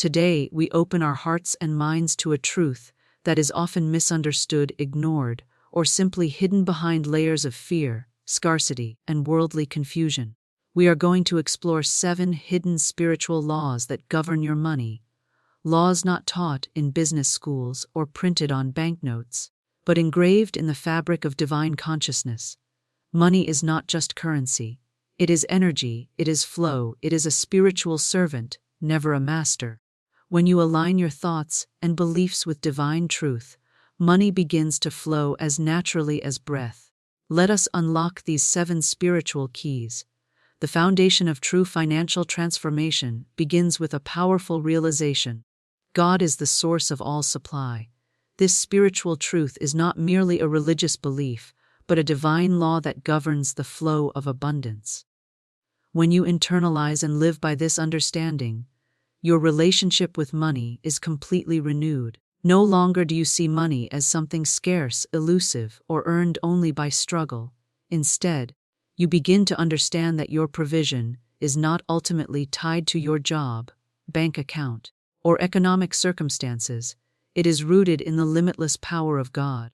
Today, we open our hearts and minds to a truth that is often misunderstood, ignored, or simply hidden behind layers of fear, scarcity, and worldly confusion. We are going to explore 7 hidden spiritual laws that govern your money, laws not taught in business schools or printed on banknotes, but engraved in the fabric of divine consciousness. Money is not just currency. It is energy, it is flow, it is a spiritual servant, never a master. When you align your thoughts and beliefs with divine truth, money begins to flow as naturally as breath. Let us unlock these 7 spiritual keys. The foundation of true financial transformation begins with a powerful realization. God is the source of all supply. This spiritual truth is not merely a religious belief, but a divine law that governs the flow of abundance. When you internalize and live by this understanding, your relationship with money is completely renewed. No longer do you see money as something scarce, elusive, or earned only by struggle. Instead, you begin to understand that your provision is not ultimately tied to your job, bank account, or economic circumstances. It is rooted in the limitless power of God.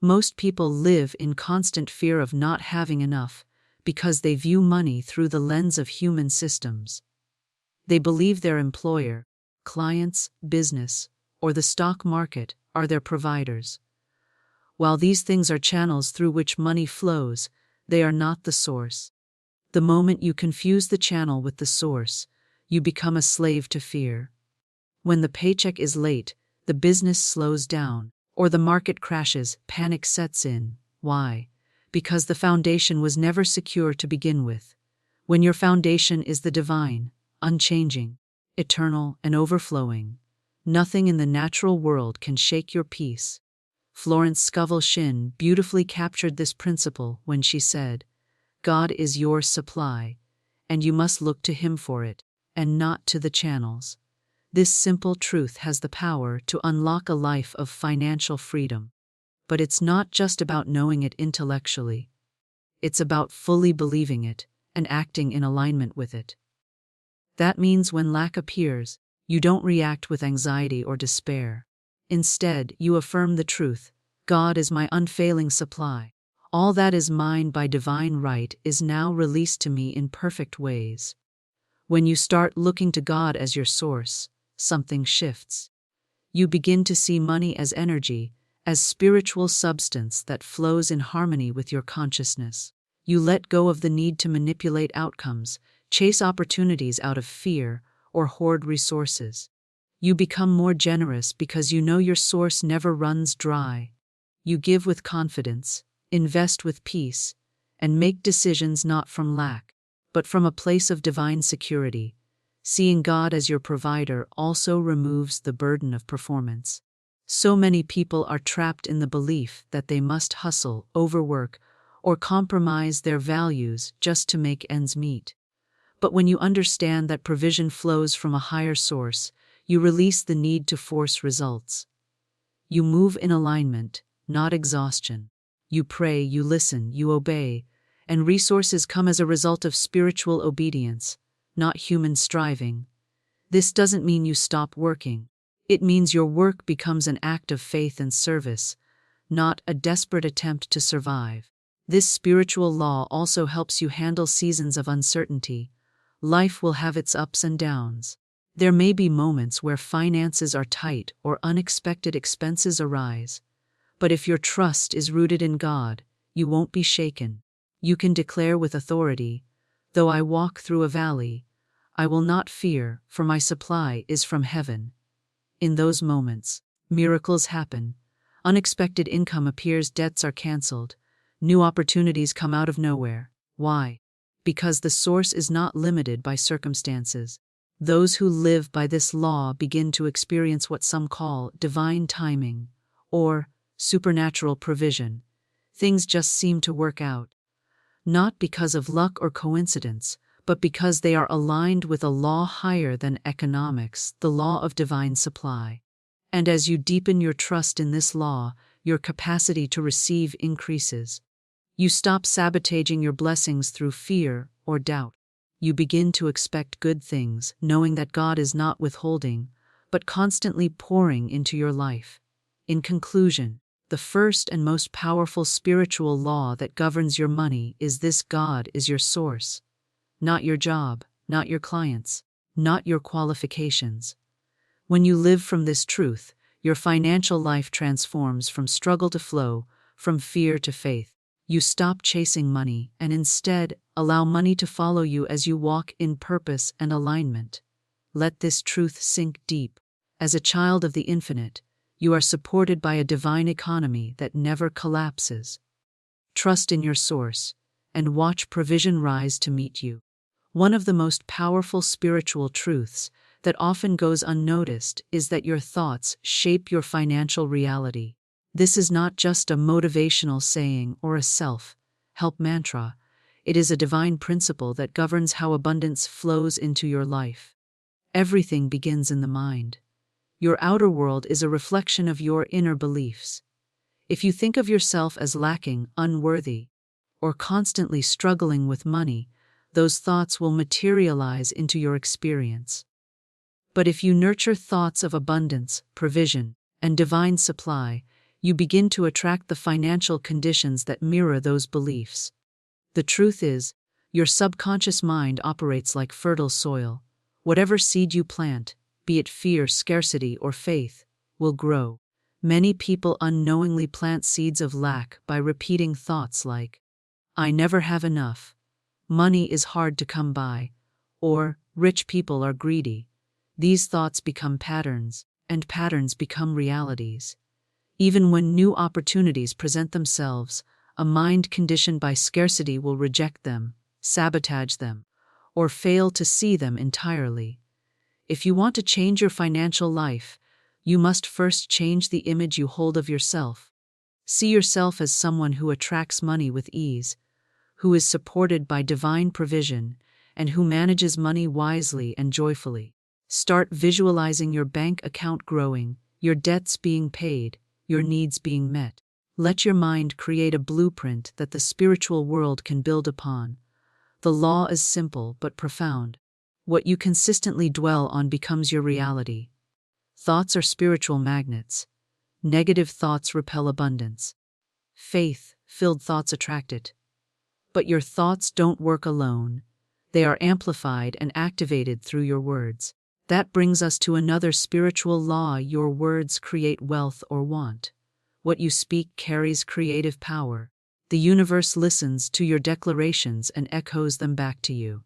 Most people live in constant fear of not having enough because they view money through the lens of human systems. They believe their employer, clients, business, or the stock market are their providers. While these things are channels through which money flows, they are not the source. The moment you confuse the channel with the source, you become a slave to fear. When the paycheck is late, the business slows down, or the market crashes, panic sets in. Why? Because the foundation was never secure to begin with. When your foundation is the divine, unchanging, eternal, and overflowing, nothing in the natural world can shake your peace. Florence Scovel Shinn beautifully captured this principle when she said, "God is your supply, and you must look to Him for it, and not to the channels." This simple truth has the power to unlock a life of financial freedom. But it's not just about knowing it intellectually. It's about fully believing it and acting in alignment with it. That means when lack appears, you don't react with anxiety or despair. Instead, you affirm the truth: God is my unfailing supply. All that is mine by divine right is now released to me in perfect ways. When you start looking to God as your source, something shifts. You begin to see money as energy, as spiritual substance that flows in harmony with your consciousness. You let go of the need to manipulate outcomes, chase opportunities out of fear, or hoard resources. You become more generous because you know your source never runs dry. You give with confidence, invest with peace, and make decisions not from lack, but from a place of divine security. Seeing God as your provider also removes the burden of performance. So many people are trapped in the belief that they must hustle, overwork, or compromise their values just to make ends meet. But when you understand that provision flows from a higher source, you release the need to force results. You move in alignment, not exhaustion. You pray, you listen, you obey, and resources come as a result of spiritual obedience, not human striving. This doesn't mean you stop working. It means your work becomes an act of faith and service, not a desperate attempt to survive. This spiritual law also helps you handle seasons of uncertainty. Life will have its ups and downs. There may be moments where finances are tight or unexpected expenses arise. But if your trust is rooted in God, you won't be shaken. You can declare with authority, "Though I walk through a valley, I will not fear, for my supply is from heaven." In those moments, miracles happen. Unexpected income appears, debts are canceled, new opportunities come out of nowhere. Why? Because the source is not limited by circumstances. Those who live by this law begin to experience what some call divine timing, or supernatural provision. Things just seem to work out. Not because of luck or coincidence, but because they are aligned with a law higher than economics, the law of divine supply. And as you deepen your trust in this law, your capacity to receive increases. You stop sabotaging your blessings through fear or doubt. You begin to expect good things, knowing that God is not withholding, but constantly pouring into your life. In conclusion, the first and most powerful spiritual law that governs your money is this: God is your source. Not your job, not your clients, not your qualifications. When you live from this truth, your financial life transforms from struggle to flow, from fear to faith. You stop chasing money and instead allow money to follow you as you walk in purpose and alignment. Let this truth sink deep. As a child of the infinite, you are supported by a divine economy that never collapses. Trust in your source and watch provision rise to meet you. One of the most powerful spiritual truths that often goes unnoticed is that your thoughts shape your financial reality. This is not just a motivational saying or a self-help mantra. It is a divine principle that governs how abundance flows into your life. Everything begins in the mind. Your outer world is a reflection of your inner beliefs. If you think of yourself as lacking, unworthy, or constantly struggling with money, those thoughts will materialize into your experience. But if you nurture thoughts of abundance, provision, and divine supply, you begin to attract the financial conditions that mirror those beliefs. The truth is, your subconscious mind operates like fertile soil. Whatever seed you plant, be it fear, scarcity, or faith, will grow. Many people unknowingly plant seeds of lack by repeating thoughts like, "I never have enough," "money is hard to come by," or "rich people are greedy." These thoughts become patterns, and patterns become realities. Even when new opportunities present themselves, a mind conditioned by scarcity will reject them, sabotage them, or fail to see them entirely. If you want to change your financial life, you must first change the image you hold of yourself. See yourself as someone who attracts money with ease, who is supported by divine provision, and who manages money wisely and joyfully. Start visualizing your bank account growing, your debts being paid, your needs being met. Let your mind create a blueprint that the spiritual world can build upon. The law is simple but profound. What you consistently dwell on becomes your reality. Thoughts are spiritual magnets. Negative thoughts repel abundance. Faith-filled thoughts attract it. But your thoughts don't work alone. They are amplified and activated through your words. That brings us to another spiritual law: your words create wealth or want. What you speak carries creative power. The universe listens to your declarations and echoes them back to you.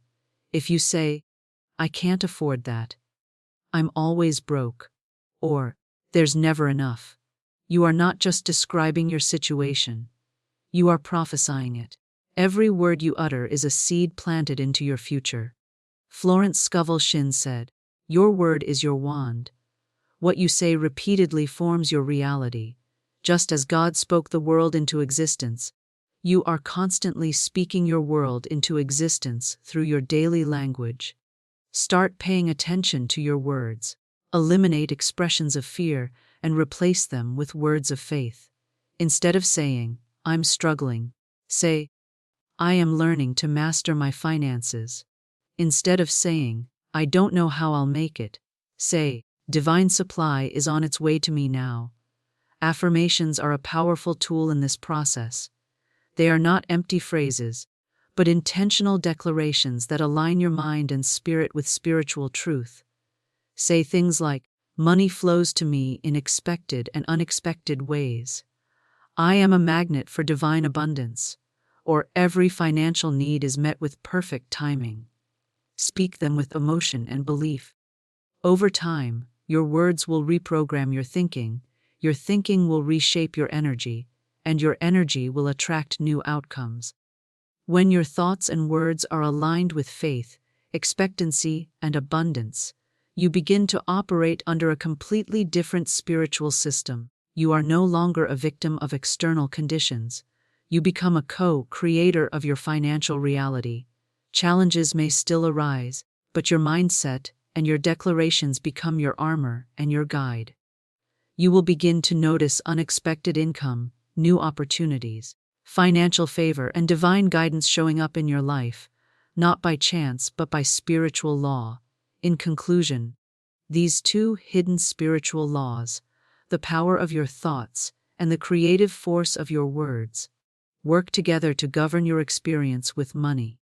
If you say, "I can't afford that," "I'm always broke," or "there's never enough," you are not just describing your situation. You are prophesying it. Every word you utter is a seed planted into your future. Florence Scovel Shinn said, "Your word is your wand." What you say repeatedly forms your reality. Just as God spoke the world into existence, you are constantly speaking your world into existence through your daily language. Start paying attention to your words. Eliminate expressions of fear and replace them with words of faith. Instead of saying, "I'm struggling," say, "I am learning to master my finances." Instead of saying, "I don't know how I'll make it," say, "Divine supply is on its way to me now." Affirmations are a powerful tool in this process. They are not empty phrases, but intentional declarations that align your mind and spirit with spiritual truth. Say things like, "Money flows to me in expected and unexpected ways." "I am a magnet for divine abundance," or "Every financial need is met with perfect timing." Speak them with emotion and belief. Over time, your words will reprogram your thinking will reshape your energy, and your energy will attract new outcomes. When your thoughts and words are aligned with faith, expectancy, and abundance, you begin to operate under a completely different spiritual system. You are no longer a victim of external conditions. You become a co-creator of your financial reality. Challenges may still arise, but your mindset and your declarations become your armor and your guide. You will begin to notice unexpected income, new opportunities, financial favor, and divine guidance showing up in your life, not by chance but by spiritual law. In conclusion, These two hidden spiritual laws, the power of your thoughts and the creative force of your words, work together to govern your experience with money.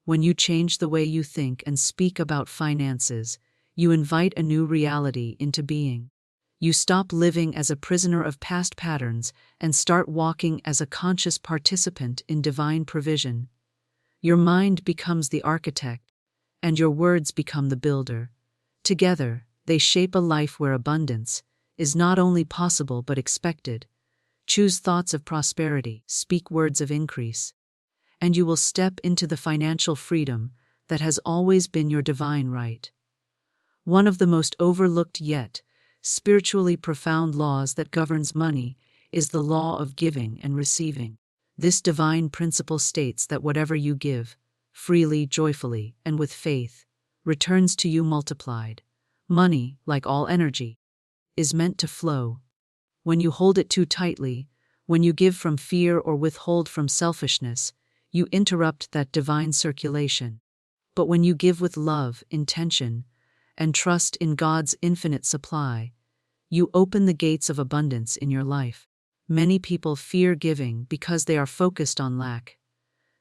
When you change the way you think and speak about finances, you invite a new reality into being. You stop living as a prisoner of past patterns and start walking as a conscious participant in divine provision. Your mind becomes the architect, and your words become the builder. Together, they shape a life where abundance is not only possible but expected. Choose thoughts of prosperity, speak words of increase, and you will step into the financial freedom that has always been your divine right. One of the most overlooked yet spiritually profound laws that governs money is the law of giving and receiving. This divine principle states that whatever you give, freely, joyfully, and with faith, returns to you multiplied. Money, like all energy, is meant to flow. When you hold it too tightly, when you give from fear or withhold from selfishness, you interrupt that divine circulation. But when you give with love, intention, and trust in God's infinite supply, you open the gates of abundance in your life. Many people fear giving because they are focused on lack.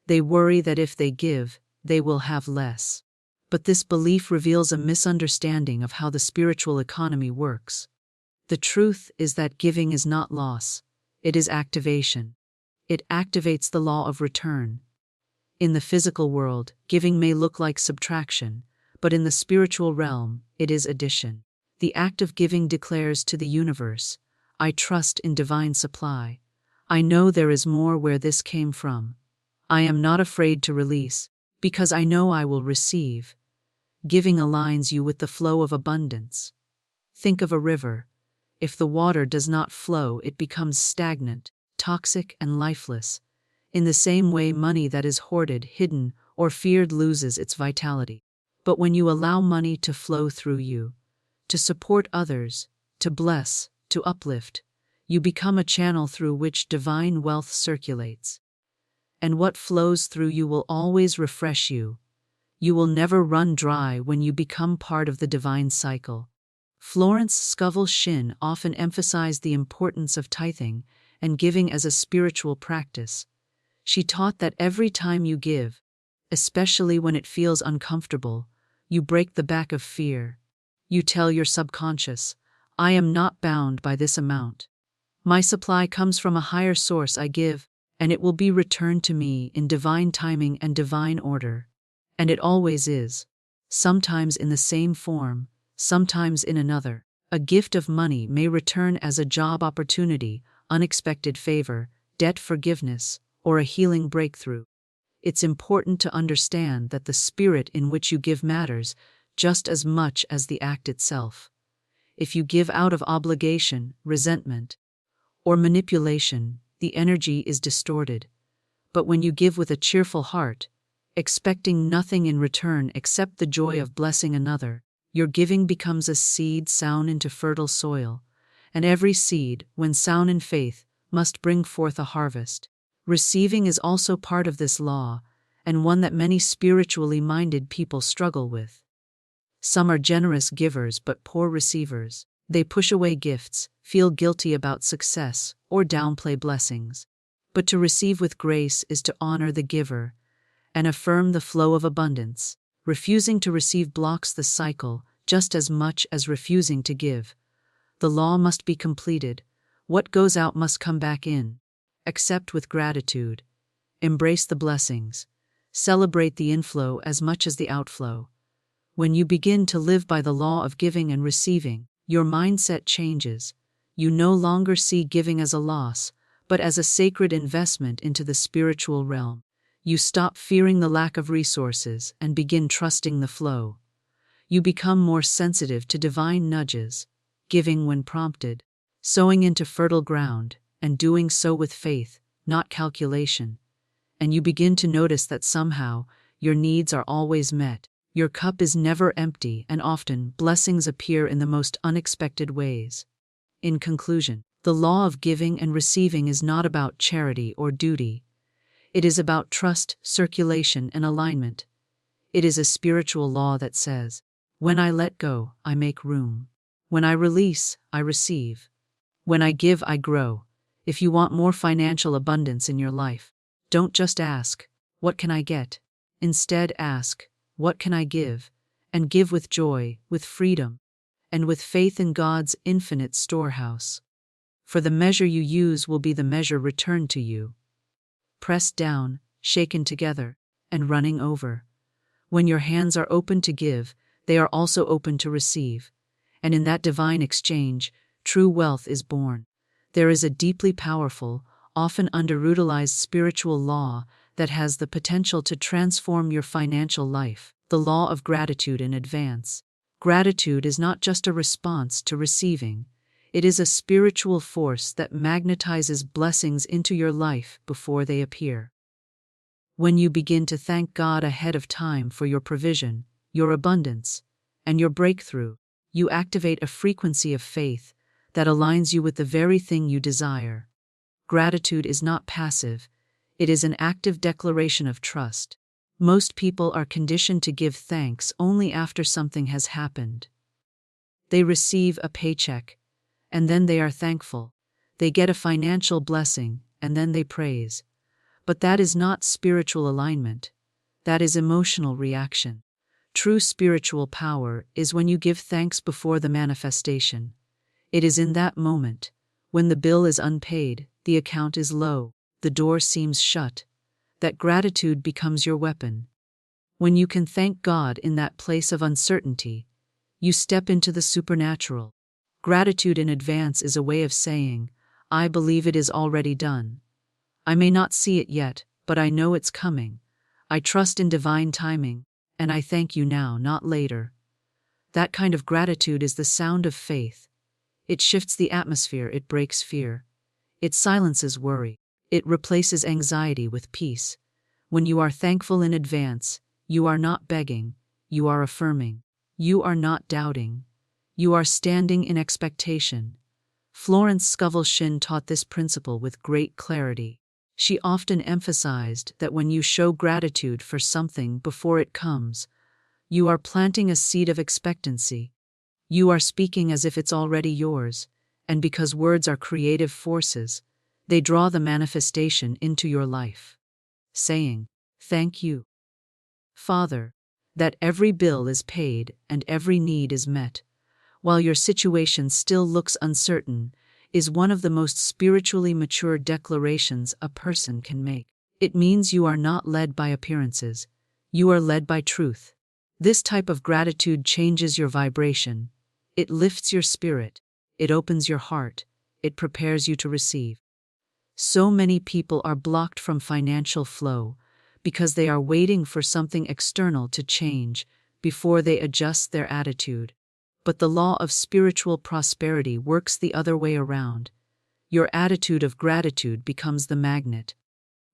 They worry that if they give, they will have less. But this belief reveals a misunderstanding of how the spiritual economy works. The truth is that giving is not loss, it is activation. It activates the law of return. In the physical world, giving may look like subtraction, but in the spiritual realm, it is addition. The act of giving declares to the universe, I trust in divine supply. I know there is more where this came from. I am not afraid to release, because I know I will receive. Giving aligns you with the flow of abundance. Think of a river. If the water does not flow, it becomes stagnant, toxic, and lifeless. In the same way, money that is hoarded, hidden, or feared loses its vitality. But when you allow money to flow through you, to support others, to bless, to uplift, you become a channel through which divine wealth circulates. And what flows through you will always refresh you. You will never run dry when you become part of the divine cycle. Florence Scovel Shinn often emphasized the importance of tithing and giving as a spiritual practice. She taught that every time you give, especially when it feels uncomfortable, you break the back of fear. You tell your subconscious, I am not bound by this amount. My supply comes from a higher source. I give, and it will be returned to me in divine timing and divine order. And it always is. Sometimes in the same form, sometimes in another. A gift of money may return as a job opportunity, unexpected favor, debt forgiveness, or a healing breakthrough. It's important to understand that the spirit in which you give matters just as much as the act itself. If you give out of obligation, resentment, or manipulation, the energy is distorted. But when you give with a cheerful heart, expecting nothing in return except the joy of blessing another, your giving becomes a seed sown into fertile soil, and every seed, when sown in faith, must bring forth a harvest. Receiving is also part of this law, and one that many spiritually minded people struggle with. Some are generous givers but poor receivers. They push away gifts, feel guilty about success, or downplay blessings. But to receive with grace is to honor the giver and affirm the flow of abundance. Refusing to receive blocks the cycle just as much as refusing to give. The law must be completed. What goes out must come back in. Accept with gratitude. Embrace the blessings. Celebrate the inflow as much as the outflow. When you begin to live by the law of giving and receiving, your mindset changes. You no longer see giving as a loss, but as a sacred investment into the spiritual realm. You stop fearing the lack of resources and begin trusting the flow. You become more sensitive to divine nudges, giving when prompted, sowing into fertile ground, and doing so with faith, not calculation. And you begin to notice that somehow your needs are always met. Your cup is never empty, and often blessings appear in the most unexpected ways. In conclusion, the law of giving and receiving is not about charity or duty. It is about trust, circulation, and alignment. It is a spiritual law that says, When I let go, I make room. When I release, I receive. When I give, I grow. If you want more financial abundance in your life, don't just ask, "What can I get?" Instead, ask, "What can I give?" And give with joy, with freedom, and with faith in God's infinite storehouse. For the measure you use will be the measure returned to you. Pressed down, shaken together, and running over. When your hands are open to give, they are also open to receive. And in that divine exchange, true wealth is born. There is a deeply powerful, often underutilized spiritual law that has the potential to transform your financial life, the law of gratitude in advance. Gratitude is not just a response to receiving. It is a spiritual force that magnetizes blessings into your life before they appear. When you begin to thank God ahead of time for your provision, your abundance, and your breakthrough, you activate a frequency of faith that aligns you with the very thing you desire. Gratitude is not passive, it is an active declaration of trust. Most people are conditioned to give thanks only after something has happened. They receive a paycheck, and then they are thankful. They get a financial blessing, and then they praise. But that is not spiritual alignment. That is emotional reaction. True spiritual power is when you give thanks before the manifestation. It is in that moment, when the bill is unpaid, the account is low, the door seems shut, that gratitude becomes your weapon. When you can thank God in that place of uncertainty, you step into the supernatural. Gratitude in advance is a way of saying, "I believe it is already done. I may not see it yet, but I know it's coming. I trust in divine timing, and I thank you now, not later." That kind of gratitude is the sound of faith. It shifts the atmosphere, it breaks fear. It silences worry. It replaces anxiety with peace. When you are thankful in advance, you are not begging, you are affirming. You are not doubting. You are standing in expectation. Florence Scovel Shinn taught this principle with great clarity. She often emphasized that when you show gratitude for something before it comes, you are planting a seed of expectancy. You are speaking as if it's already yours, and because words are creative forces, they draw the manifestation into your life. Saying, "Thank you, Father, that every bill is paid and every need is met, while your situation still looks uncertain," is one of the most spiritually mature declarations a person can make. It means you are not led by appearances, you are led by truth. This type of gratitude changes your vibration. It lifts your spirit, it opens your heart, it prepares you to receive. So many people are blocked from financial flow because they are waiting for something external to change before they adjust their attitude. But the law of spiritual prosperity works the other way around. Your attitude of gratitude becomes the magnet.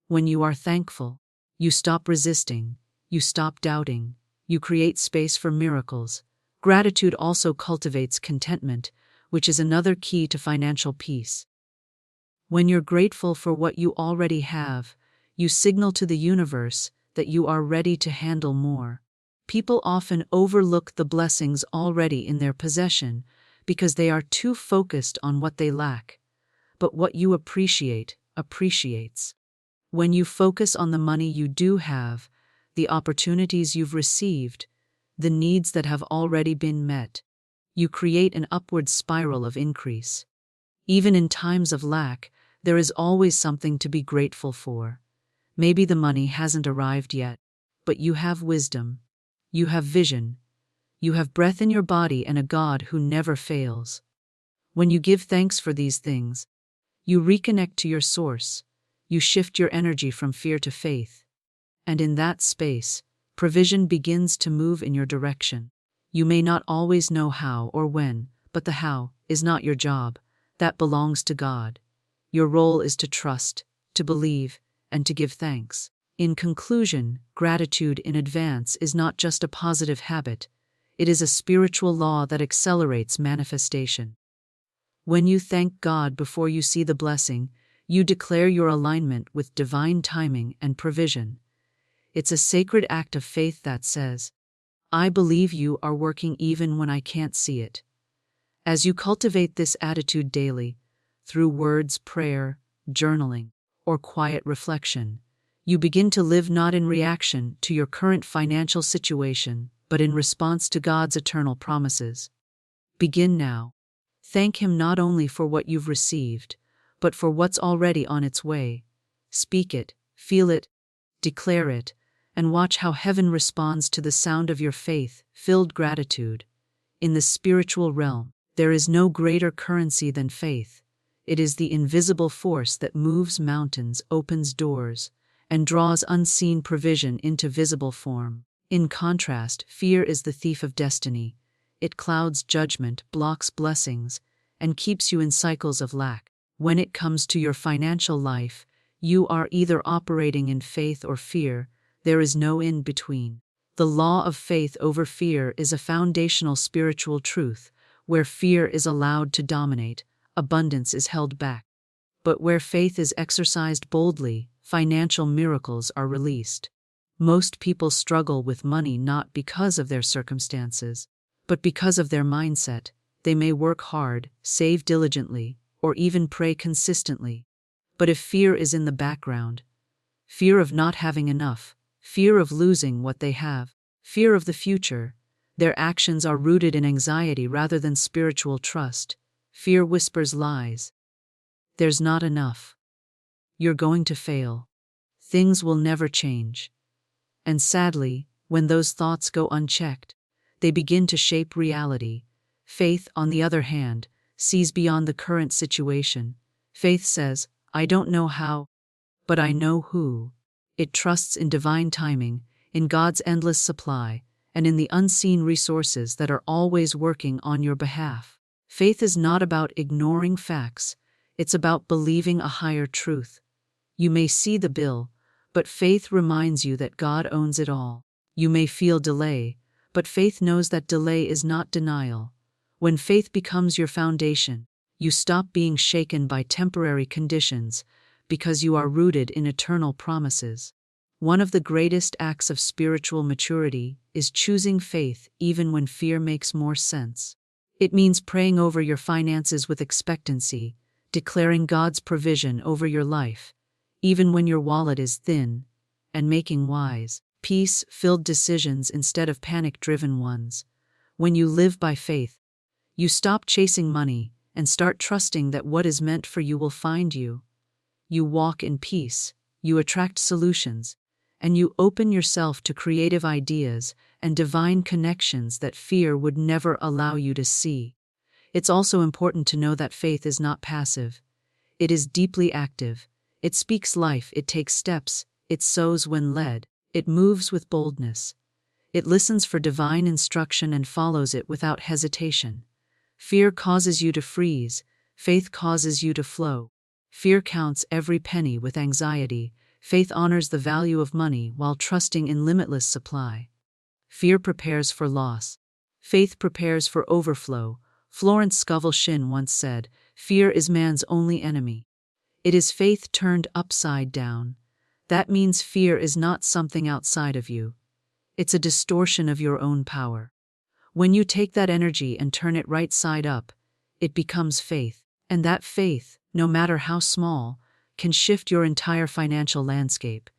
When you are thankful, you stop resisting, you stop doubting, you create space for miracles. Gratitude also cultivates contentment, which is another key to financial peace. When you're grateful for what you already have, you signal to the universe that you are ready to handle more. People often overlook the blessings already in their possession because they are too focused on what they lack. But what you appreciate, appreciates. When you focus on the money you do have, the opportunities you've received, the needs that have already been met, you create an upward spiral of increase. Even in times of lack, there is always something to be grateful for. Maybe the money hasn't arrived yet, but you have wisdom, you have vision, you have breath in your body and a God who never fails. When you give thanks for these things, you reconnect to your source, you shift your energy from fear to faith. And in that space, provision begins to move in your direction. You may not always know how or when, but the how is not your job. That belongs to God. Your role is to trust, to believe, and to give thanks. In conclusion, gratitude in advance is not just a positive habit, it is a spiritual law that accelerates manifestation. When you thank God before you see the blessing, you declare your alignment with divine timing and provision. It's a sacred act of faith that says, I believe you are working even when I can't see it. As you cultivate this attitude daily, through words, prayer, journaling, or quiet reflection, you begin to live not in reaction to your current financial situation, but in response to God's eternal promises. Begin now. Thank Him not only for what you've received, but for what's already on its way. Speak it, feel it, declare it, and watch how heaven responds to the sound of your faith-filled gratitude. In the spiritual realm, there is no greater currency than faith. It is the invisible force that moves mountains, opens doors, and draws unseen provision into visible form. In contrast, fear is the thief of destiny. It clouds judgment, blocks blessings, and keeps you in cycles of lack. When it comes to your financial life, you are either operating in faith or fear. There is no in between. The law of faith over fear is a foundational spiritual truth. Where fear is allowed to dominate, abundance is held back. But where faith is exercised boldly, financial miracles are released. Most people struggle with money not because of their circumstances, but because of their mindset. They may work hard, save diligently, or even pray consistently. But if fear is in the background, fear of not having enough, fear of losing what they have, fear of the future, their actions are rooted in anxiety rather than spiritual trust. Fear whispers lies. There's not enough. You're going to fail. Things will never change. And sadly, when those thoughts go unchecked, they begin to shape reality. Faith, on the other hand, sees beyond the current situation. Faith says, I don't know how, but I know who. It trusts in divine timing, in God's endless supply, and in the unseen resources that are always working on your behalf. Faith is not about ignoring facts, it's about believing a higher truth. You may see the bill, but faith reminds you that God owns it all. You may feel delay, but faith knows that delay is not denial. When faith becomes your foundation, you stop being shaken by temporary conditions because you are rooted in eternal promises. One of the greatest acts of spiritual maturity is choosing faith even when fear makes more sense. It means praying over your finances with expectancy, declaring God's provision over your life, even when your wallet is thin, and making wise, peace-filled decisions instead of panic-driven ones. When you live by faith, you stop chasing money and start trusting that what is meant for you will find you. You walk in peace, you attract solutions, and you open yourself to creative ideas and divine connections that fear would never allow you to see. It's also important to know that faith is not passive. It is deeply active. It speaks life, it takes steps, it sows when led, it moves with boldness. It listens for divine instruction and follows it without hesitation. Fear causes you to freeze, faith causes you to flow. Fear counts every penny with anxiety. Faith honors the value of money while trusting in limitless supply. Fear prepares for loss. Faith prepares for overflow. Florence Scovel Shinn once said, "Fear is man's only enemy. It is faith turned upside down." That means fear is not something outside of you. It's a distortion of your own power. When you take that energy and turn it right side up, it becomes faith. And that faith, no matter how small, can shift your entire financial landscape.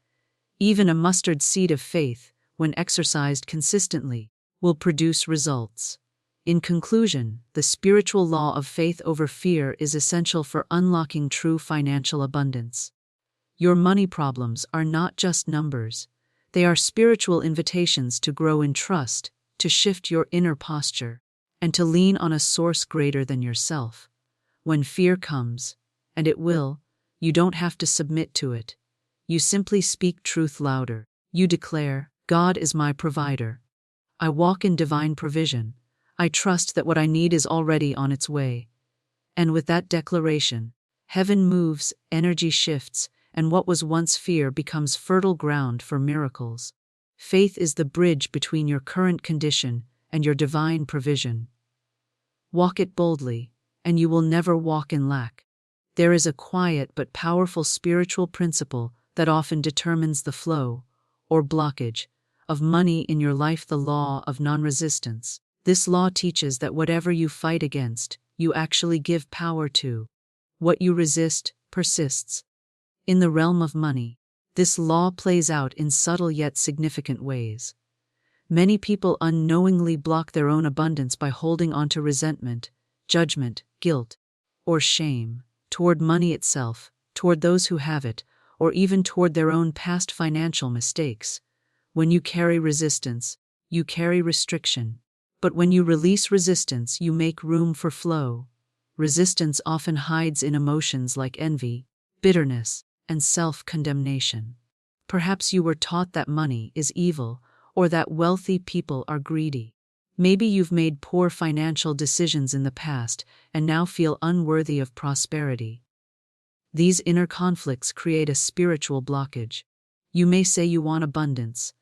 Even a mustard seed of faith, when exercised consistently, will produce results. In conclusion, the spiritual law of faith over fear is essential for unlocking true financial abundance. Your money problems are not just numbers. They are spiritual invitations to grow in trust, to shift your inner posture, and to lean on a source greater than yourself. When fear comes, and it will, you don't have to submit to it. You simply speak truth louder. You declare, God is my provider. I walk in divine provision. I trust that what I need is already on its way. And with that declaration, heaven moves, energy shifts, and what was once fear becomes fertile ground for miracles. Faith is the bridge between your current condition and your divine provision. Walk it boldly, and you will never walk in lack. There is a quiet but powerful spiritual principle that often determines the flow, or blockage, of money in your life, the law of non-resistance. This law teaches that whatever you fight against, you actually give power to. What you resist, persists. In the realm of money, this law plays out in subtle yet significant ways. Many people unknowingly block their own abundance by holding on to resentment, judgment, guilt, or shame toward money itself, toward those who have it, or even toward their own past financial mistakes. When you carry resistance, you carry restriction. But when you release resistance, you make room for flow. Resistance often hides in emotions like envy, bitterness, and self-condemnation. Perhaps you were taught that money is evil, or that wealthy people are greedy. Maybe you've made poor financial decisions in the past and now feel unworthy of prosperity. These inner conflicts create a spiritual blockage. You may say you want abundance,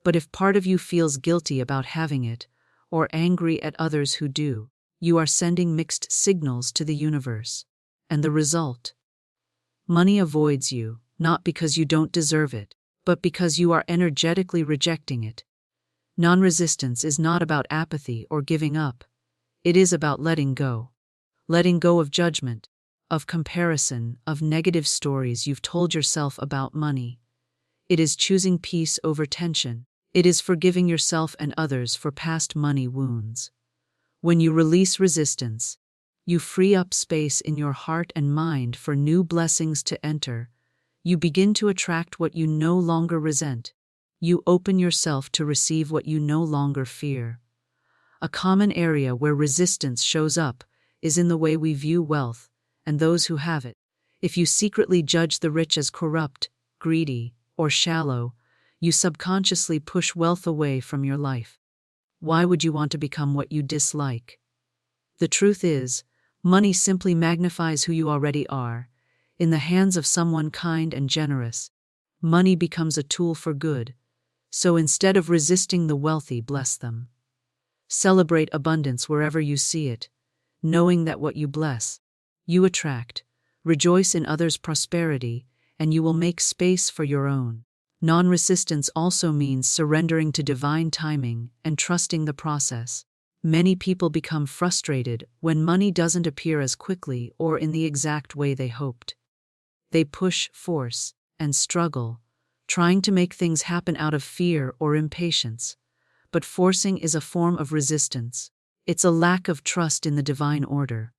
but if part of you feels guilty about having it, or angry at others who do, you are sending mixed signals to the universe. And the result? Money avoids you, not because you don't deserve it, but because you are energetically rejecting it. Non-resistance is not about apathy or giving up. It is about letting go. Letting go of judgment, of comparison, of negative stories you've told yourself about money. It is choosing peace over tension. It is forgiving yourself and others for past money wounds. When you release resistance, you free up space in your heart and mind for new blessings to enter. You begin to attract what you no longer resent. You open yourself to receive what you no longer fear. A common area where resistance shows up is in the way we view wealth and those who have it. If you secretly judge the rich as corrupt, greedy, or shallow, you subconsciously push wealth away from your life. Why would you want to become what you dislike? The truth is, money simply magnifies who you already are. In the hands of someone kind and generous, money becomes a tool for good. So instead of resisting the wealthy, bless them. Celebrate abundance wherever you see it, knowing that what you bless, you attract. Rejoice in others' prosperity, and you will make space for your own. Non-resistance also means surrendering to divine timing and trusting the process. Many people become frustrated when money doesn't appear as quickly or in the exact way they hoped. They push, force, and struggle, trying to make things happen out of fear or impatience. But forcing is a form of resistance. It's a lack of trust in the divine order.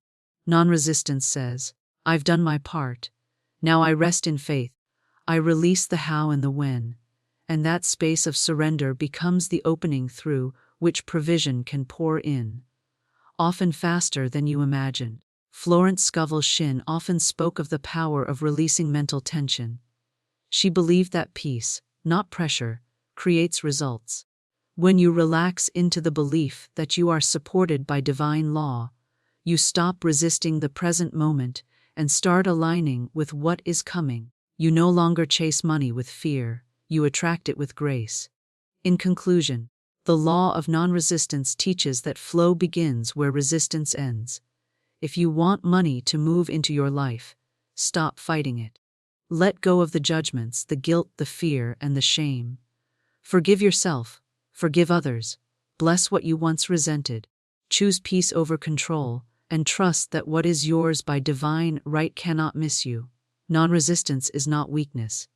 Non-resistance says, I've done my part. Now I rest in faith. I release the how and the when. And that space of surrender becomes the opening through which provision can pour in, often faster than you imagine. Florence Scovel Shinn often spoke of the power of releasing mental tension. She believed that peace, not pressure, creates results. When you relax into the belief that you are supported by divine law, you stop resisting the present moment and start aligning with what is coming. You no longer chase money with fear, you attract it with grace. In conclusion, the law of non-resistance teaches that flow begins where resistance ends. If you want money to move into your life, stop fighting it. Let go of the judgments, the guilt, the fear, and the shame. Forgive yourself, forgive others, bless what you once resented, choose peace over control, and trust that what is yours by divine right cannot miss you. Non-resistance is not weakness.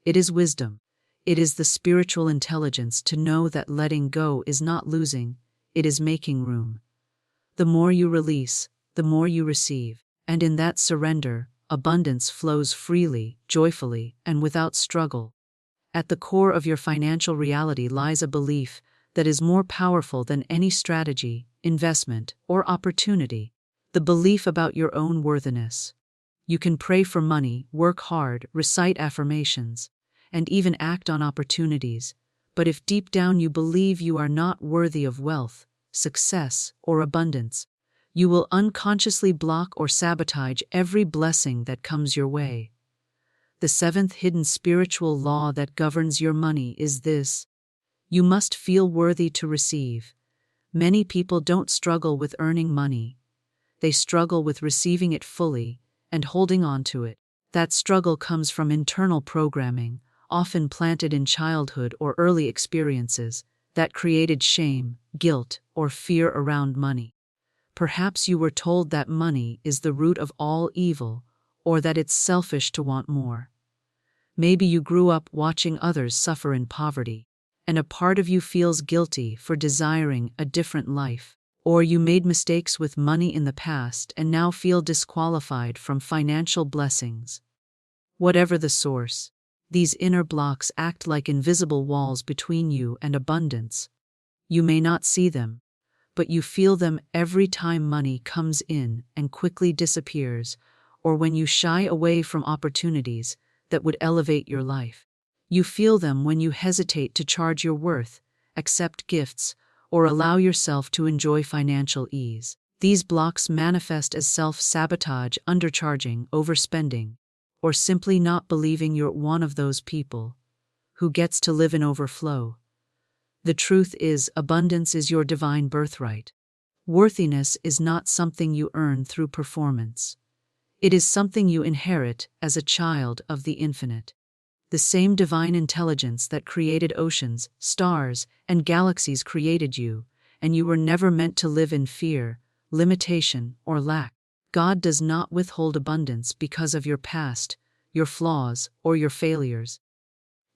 It is wisdom. It is the spiritual intelligence to know that letting go is not losing, it is making room. The more you release, the more you receive, and in that surrender, abundance flows freely, joyfully, and without struggle. At the core of your financial reality lies a belief that is more powerful than any strategy, investment, or opportunity: the belief about your own worthiness. You can pray for money, work hard, recite affirmations, and even act on opportunities, but if deep down you believe you are not worthy of wealth, success, or abundance, you will unconsciously block or sabotage every blessing that comes your way. The seventh hidden spiritual law that governs your money is this: you must feel worthy to receive. Many people don't struggle with earning money. They struggle with receiving it fully and holding on to it. That struggle comes from internal programming, often planted in childhood or early experiences, that created shame, guilt, or fear around money. Perhaps you were told that money is the root of all evil, or that it's selfish to want more. Maybe you grew up watching others suffer in poverty, and a part of you feels guilty for desiring a different life. Or you made mistakes with money in the past and now feel disqualified from financial blessings. Whatever the source, these inner blocks act like invisible walls between you and abundance. You may not see them, but you feel them every time money comes in and quickly disappears, or when you shy away from opportunities that would elevate your life. You feel them when you hesitate to charge your worth, accept gifts, or allow yourself to enjoy financial ease. These blocks manifest as self-sabotage, undercharging, overspending, or simply not believing you're one of those people who gets to live in overflow. The truth is, abundance is your divine birthright. Worthiness is not something you earn through performance. It is something you inherit as a child of the infinite. The same divine intelligence that created oceans, stars, and galaxies created you, and you were never meant to live in fear, limitation, or lack. God does not withhold abundance because of your past, your flaws, or your failures.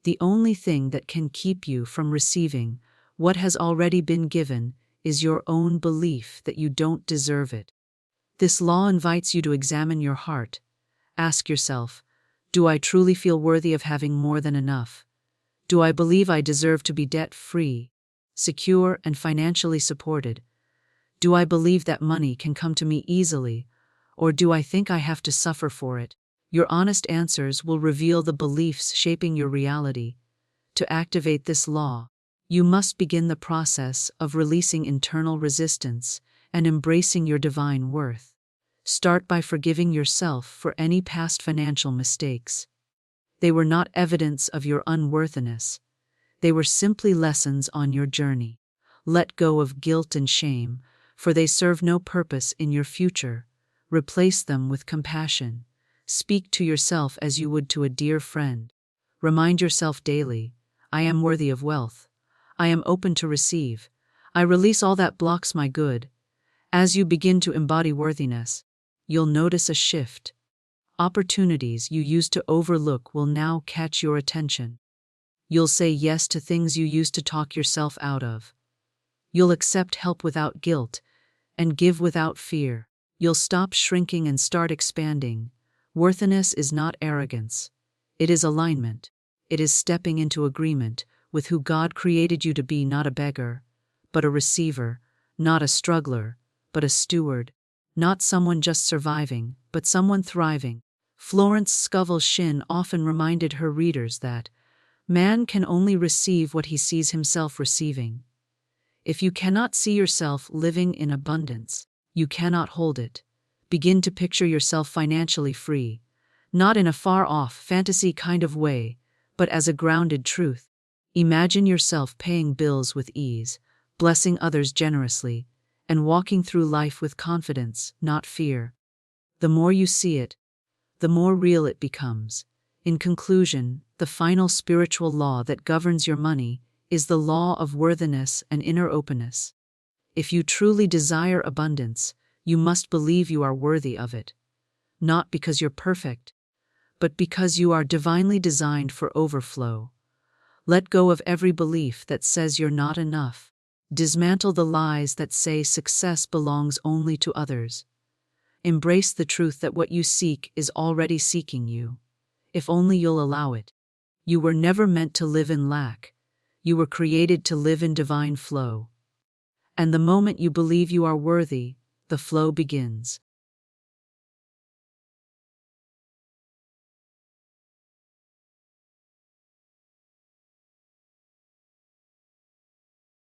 The only thing that can keep you from receiving what has already been given is your own belief that you don't deserve it. This law invites you to examine your heart. Ask yourself, do I truly feel worthy of having more than enough? Do I believe I deserve to be debt-free, secure, and financially supported? Do I believe that money can come to me easily, or do I think I have to suffer for it? Your honest answers will reveal the beliefs shaping your reality. To activate this law, you must begin the process of releasing internal resistance and embracing your divine worth. Start by forgiving yourself for any past financial mistakes. They were not evidence of your unworthiness. They were simply lessons on your journey. Let go of guilt and shame, for they serve no purpose in your future. Replace them with compassion. Speak to yourself as you would to a dear friend. Remind yourself daily, I am worthy of wealth. I am open to receive. I release all that blocks my good. As you begin to embody worthiness, you'll notice a shift. Opportunities you used to overlook will now catch your attention. You'll say yes to things you used to talk yourself out of. You'll accept help without guilt and give without fear. You'll stop shrinking and start expanding. Worthiness is not arrogance. It is alignment. It is stepping into agreement with who God created you to be, not a beggar, but a receiver, not a struggler, but a steward, not someone just surviving, but someone thriving. Florence Scovel Shinn often reminded her readers that man can only receive what he sees himself receiving. If you cannot see yourself living in abundance, you cannot hold it. Begin to picture yourself financially free, not in a far-off fantasy kind of way, but as a grounded truth. Imagine yourself paying bills with ease, blessing others generously, and walking through life with confidence, not fear. The more you see it, the more real it becomes. In conclusion, the final spiritual law that governs your money is the law of worthiness and inner openness. If you truly desire abundance, you must believe you are worthy of it. Not because you're perfect, but because you are divinely designed for overflow. Let go of every belief that says you're not enough. Dismantle the lies that say success belongs only to others. Embrace the truth that what you seek is already seeking you, if only you'll allow it. You were never meant to live in lack. You were created to live in divine flow. And the moment you believe you are worthy, the flow begins.